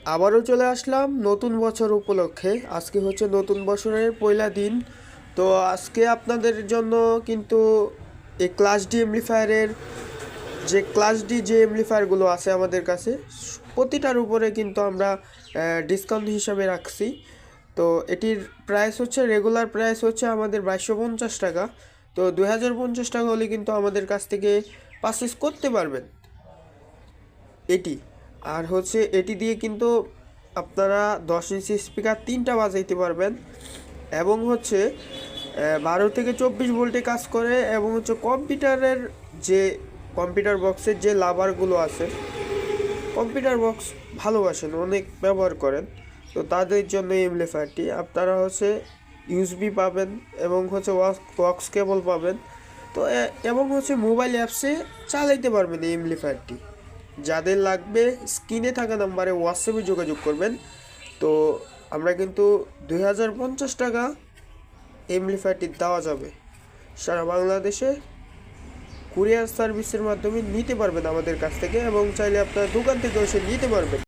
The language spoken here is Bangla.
আবারও চলে আসলাম নতুন বছর উপলক্ষে। আজকে হচ্ছে নতুন বছরের পয়লা দিন। তো আজকে আপনাদের জন্য কিন্তু এই ক্লাস ডি এমপ্লিফায়ারের ক্লাস ডি যে এমপ্লিফায়ারগুলো আছে আমাদের কাছে, প্রতিটার উপরে কিন্তু আমরা ডিসকাউন্ট হিসাবে রাখছি। তো এটির প্রাইস হচ্ছে, রেগুলার প্রাইস হচ্ছে আমাদের 2250 টাকা। তো 2050 টাকা হলে কিন্তু আমাদের কাছ থেকে পারচেস করতে পারবেন এটি। আর হচ্ছে এটি দিয়ে কিন্তু আপনারা 10 ইঞ্চি স্পিকার 3টা বাজাইতে পারবেন, এবং হচ্ছে 12 থেকে 24 ভোল্টে কাজ করে, এবং হচ্ছে যে কম্পিউটার বক্সের যে লাভারগুলো আছে, কম্পিউটার বক্স ভালোবাসেন, অনেক ব্যবহার করেন, তো তাদের জন্য এই এমপ্লিফায়ারটি। আপনারা হচ্ছে ইউএসবি পাবেন, এবং হচ্ছে ওয়াক্স কেবল পাবেন। তো এবং হচ্ছে মোবাইল অ্যাপসে চালাইতে পারবেন এই এমপ্লিফায়ারটি। যাদের লাগবে স্ক্রিনে থাকা নাম্বারে হোয়াটসঅ্যাপে যোগাযোগ করবেন। তো আমরা কিন্তু 2050 টাকা এমপ্লিফায়ারটি দেওয়া যাবে। সারা বাংলাদেশে কুরিয়ার সার্ভিসের মাধ্যমে নিতে পারবেন আমাদের কাছ থেকে, এবং চাইলে আপনার দোকান থেকেও এসে নিতে পারবেন।